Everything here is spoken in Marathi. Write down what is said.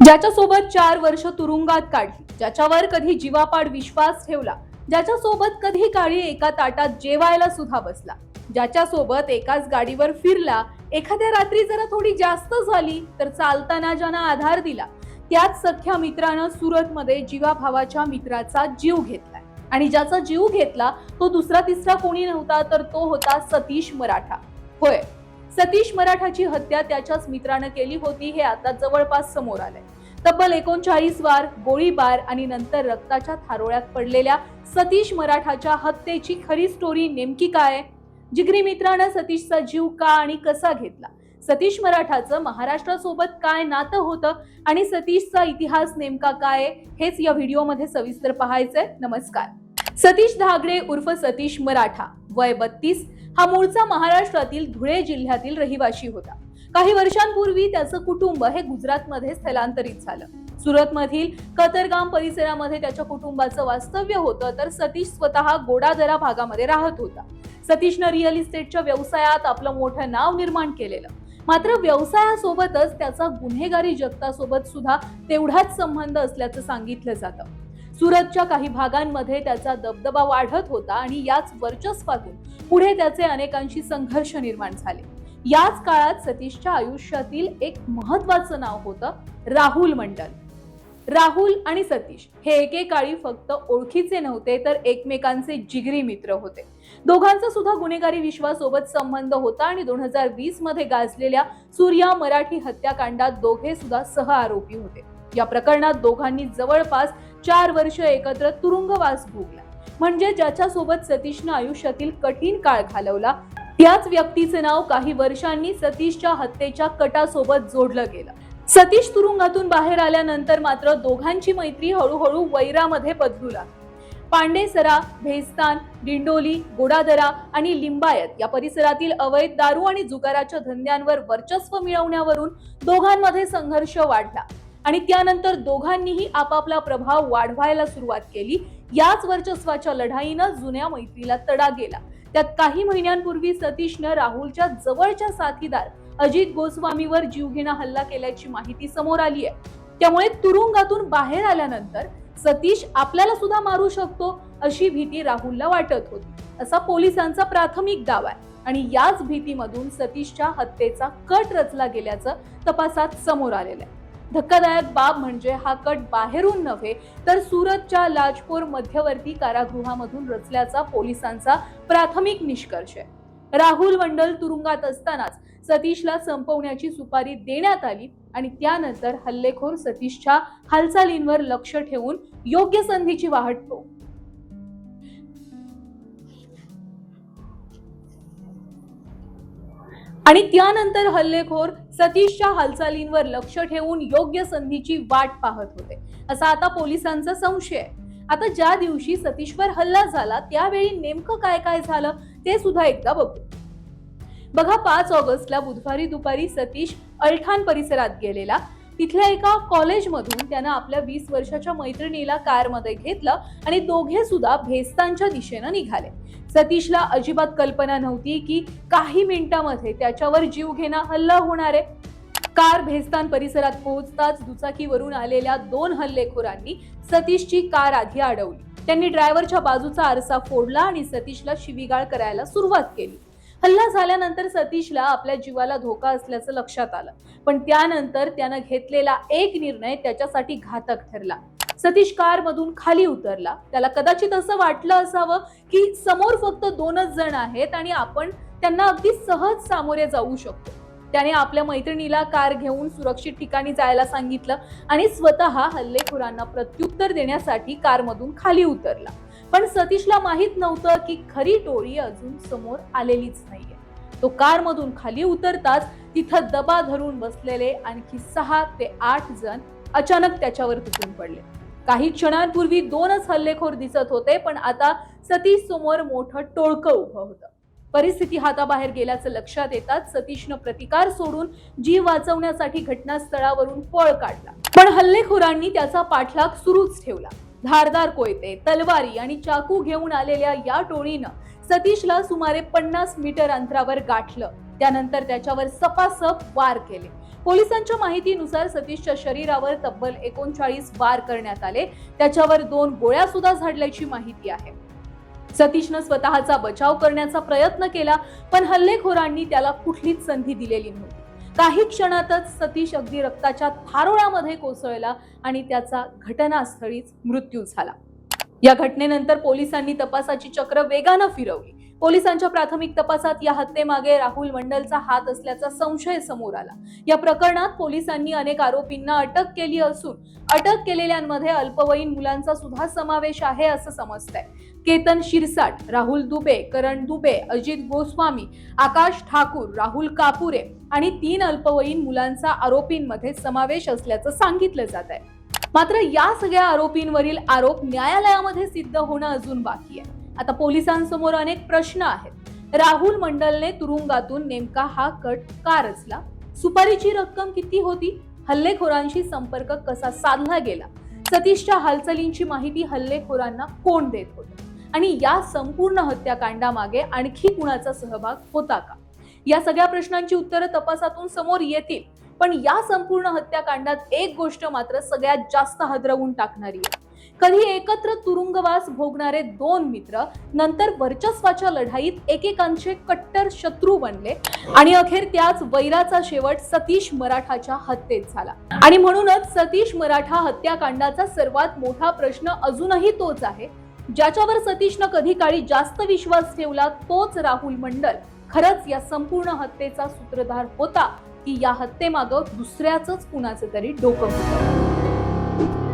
ज्याच्यासोबत 4 वर्ष तुरुंगात काढली, ज्याच्यावर कधी जीवापाड विश्वास ठेवला, ज्याच्यासोबत कधी काळी एका ताटात जेवायला सुद्धा बसला, ज्याच्यासोबत एकाच गाडीवर फिरला, एखाद्या रात्री जरा थोडी जास्त झाली तर चालताना ज्यानं आधार दिला, त्याच सख्या मित्रानं सुरतमध्ये जीवाभावाच्या मित्राचा जीव घेतलाय. आणि ज्याचा जीव घेतला तो दुसरा तिसरा कोणी नव्हता तर तो होता सतीश मराठा. होय, सतीश मराठाची हत्या त्याच्याच मित्रानं केली होती हे आता जवळपास समोर आलंय. तब्बल 39 वार, गोळीबार आणि नंतर रक्ताच्या थारोळ्यात पडलेल्या सतीश मराठाच्या हत्येची खरी स्टोरी नेमकी काय? जिगरी मित्रानं सतीशचा जीव का आणि कसा घेतला? सतीश मराठाचं महाराष्ट्रासोबत काय नातं होतं आणि सतीशचा इतिहास नेमका काय हेच या व्हिडिओमध्ये सविस्तर पाहायचंय. नमस्कार. सतीश धागडे उर्फ सतीश मराठा, वय 32, हा मूळचा महाराष्ट्रातील धुळे जिल्ह्यातील रहिवासी होता. काही वर्षांपूर्वी त्याचं कुटुंब हे गुजरातमध्ये स्थलांतरित झालं. सुरतमधील कतरगाम परिसरामध्ये त्याच्या कुटुंबाचं वास्तव्य होतं, तर सतीश स्वतः गोडादरा भागामध्ये राहत होता. सतीशनं रिअल इस्टेटच्या व्यवसायात आपलं मोठं नाव निर्माण केलेलं. मात्र व्यवसायासोबतच त्याचा गुन्हेगारी जगतासोबत सुद्धा तेवढाच संबंध असल्याचं सांगितलं जातं. सुरतच्या काही भागांमध्ये त्याचा दबदबा वाढत होता आणि याच वर्चस्वातून पुढे त्याचे अनेकांशी संघर्ष निर्माण झाले. याच काळात सतीशच्या आयुष्यातील एक महत्वाचं नाव होतं राहुल मंडल. राहुल आणि सतीश हे एकेकाळी फक्त ओळखीचे नव्हते तर एकमेकांचे जिगरी मित्र होते. दोघांचा सुद्धा गुन्हेगारी विश्वासोबत संबंध होता आणि 2020 मध्ये गाजलेल्या सूर्या मराठी हत्याकांडात दोघे सुद्धा सह आरोपी होते. या प्रकरणात दोघांनी जवळपास 4 वर्ष एकत्र तुरुंगवास भोगला. म्हणजे ज्याच्यासोबत सतीशनं आयुष्यातील कठीण काळ घालवला त्याच व्यक्तीचे नाव काही वर्षांनी सतीशच्या हत्येच्या कटासोबत जोडलं गेलं. सतीश तुरुंगातून बाहेर आल्यानंतर मात्र दोघांची मैत्री हळूहळू वैरामध्ये बदलू लागली. पांडेसरा, भेस्तान, दिंडोली, गोडादरा आणि लिंबायत या परिसरातील अवैध दारू आणि जुगाराच्या धंद्यांवर वर्चस्व मिळवण्यावरून दोघांमध्ये संघर्ष वाढला आणि त्यानंतर दोघांनीही आपापला प्रभाव वाढवायला सुरुवात केली. याच वर्चस्वाच्या लढाईनं जुन्या मैत्रीला तडा गेला. त्यात काही महिन्यांपूर्वी सतीशनं राहुलच्या जवळच्या साथीदार अजित गोस्वामीवर जीवघेणा हल्ला केल्याची माहिती समोर आली आहे. त्यामुळे तुरुंगातून बाहेर आल्यानंतर सतीश आपल्याला सुद्धा मारू शकतो अशी भीती राहुलला वाटत होती, असा पोलिसांचा प्राथमिक दावा आहे. आणि याच भीतीमधून सतीशच्या हत्येचा कट रचला गेल्याचं तपासात समोर आलेलं आहे. धक्कादायक बाब म्हणजे हा कट बाहेरून नव्हे तर सुरतच्या लाजपोर मध्यवर्ती कारागृहामधून रचल्याचा पोलिसांचा प्राथमिक निष्कर्ष आहे. राहुल मंडल तुरुंगात असतानाच सतीशला संपवण्याची सुपारी देण्यात आली आणि त्यानंतर हल्लेखोर सतीशच्या हालचालींवर लक्ष ठेवून योग्य संधीची वाट पाहत होते असा आता पोलिसांचा संशय आहे. आता ज्या दिवशी सतीशवर हल्ला झाला त्यावेळी नेमकं काय काय झालं ते सुद्धा एकदा बघू. बघा, 5 ऑगस्टला बुधवारी दुपारी सतीश अल्ठाण परिसरात गेलेला. तिथल्या एका कॉलेजमधून त्यानं आपल्या 20 वर्षाच्या मैत्रिणीला कारमध्ये घेतलं आणि दोघे सुद्धा भेस्तानच्या दिशेनं निघाले. सतीशला अजिबात कल्पना नव्हती की काही मिनिटांमध्ये त्याच्यावर जीवघेणा हल्ला होणार आहे. कार भेस्तान परिसरात पोहोचताच दुचाकीवरून आलेल्या 2 हल्लेखोरांनी सतीशची कार आधी अडवली. त्यांनी ड्रायव्हरच्या बाजूचा आरसा फोडला आणि सतीशला शिवीगाळ करायला सुरुवात केली. हल्ला झाल्यानंतर सतीशला आपल्या जीवाला धोका असल्याचं लक्षात आलं, पण त्यानंतर त्यानं घेतलेला एक निर्णय त्याच्यासाठी घातक ठरला. सतीश कारमधून खाली उतरला. त्याला कदाचित असं वाटलं असावं की समोर फक्त 2च जण आहेत आणि आपण त्यांना अगदी सहज सामोरे जाऊ शकतो. त्याने आपल्या मैत्रिणीला कार घेऊन सुरक्षित ठिकाणी जायला सांगितलं आणि स्वतः हल्लेखोरांना प्रत्युत्तर देण्यासाठी कारमधून खाली उतरला. पण सतीशला माहित नव्हतं की खरी टोळी अजून समोर आलेलीच नाहीये. तो कारमधून खाली उतरताच तिथं दबा धरून बसलेले आणखी 6 ते 8 जण अचानक त्याच्यावर तुटून पडले. काही क्षणांपूर्वी 2च हल्लेखोर दिसत होते, पण आता सतीश समोर मोठं टोळकं उभं होतं. परिस्थिती हाताबाहेर गेल्याचं लक्षात येताच सतीशनं प्रतिकार सोडून जीव वाचवण्यासाठी घटनास्थळावरून पळ काढला. पण हल्लेखोरांनी त्याचा पाठलाग सुरूच ठेवला. धारदार कोयते, तलवारी आणि चाकू घेऊन आलेल्या या टोळीनं सतीशला सुमारे 50 मीटर अंतरावर गाठलं. त्यानंतर त्याच्यावर सपासप वार केले. पोलिसांच्या माहितीनुसार सतीशच्या शरीरावर तब्बल 39 वार करण्यात आले. त्याच्यावर 2 गोळ्या सुद्धा झाडल्याची माहिती आहे. सतीशनं स्वतःचा बचाव करण्याचा प्रयत्न केला, पण हल्लेखोरांनी त्याला कुठलीच संधी दिलेली नव्हती. काही क्षणातच सतीश अगदी रक्ताच्या थारोळ्यामध्ये कोसळला आणि त्याचा घटनास्थळीच मृत्यू झाला. या घटनेनंतर पोलिसांनी तपासाची चक्र वेगानं फिरवली. पोलिसांच्या प्राथमिक तपासात या हत्येमागे राहुल मंडलचा हात असल्याचा संशय समोर आला. या प्रकरणात पोलिसांनी अनेक आरोपींना अटक केली असून अटक केलेल्यांमध्ये अल्पवयीन मुलांचा सुद्धा समावेश आहे असं समजतंय. केतन शिरसाट, राहुल दुबे, करण दुबे, अजित गोस्वामी, आकाश ठाकूर, राहुल कापुरे आणि 3 अल्पवयीन मुलांचा आरोपींमध्ये समावेश असल्याचं सांगितलं जात आहे. मात्र या सगळ्या आरोपींवरील आरोप न्यायालयामध्ये सिद्ध होणं अजून बाकी आहे. आता पोलिसांसमोर अनेक प्रश्न आहेत. राहुल मंडलने तुरुंगातून नेमका हा कट का रचला? सुपारीची रक्कम किती होती? हल्लेखोरांशी संपर्क कसा साधला गेला? सतीशच्या हालचालींची माहिती हल्लेखोरांना कोण देत होतं? आणि या संपूर्ण हत्याकांडामागे आणखी कुणाचा सहभाग होता का? या सगळ्या प्रश्नांची उत्तरं तपासातून समोर येतील. पण या संपूर्ण हत्याकांडात एक गोष्ट मात्र सगळ्यात जास्त हादरवून टाकणारी आहे. कधी एकत्र तुरुंगवास भोगणारे 2 मित्र नंतर वर्चस्वाच्या लढाईत एकेकांचे कट्टर शत्रू बनले आणि अखेर त्याच वैराचा शेवट सतीश मराठाच्या हत्येत झाला. आणि म्हणूनच सतीश मराठा हत्याकांडाचा सर्वात मोठा प्रश्न अजूनही तोच आहे. ज्याच्यावर सतीशनं कधी काळी जास्त विश्वास ठेवला तोच राहुल मंडल खरंच या संपूर्ण हत्येचा सूत्रधार होता की या हत्येमागं दुसऱ्याच कुणाचं तरी डोकं होतं?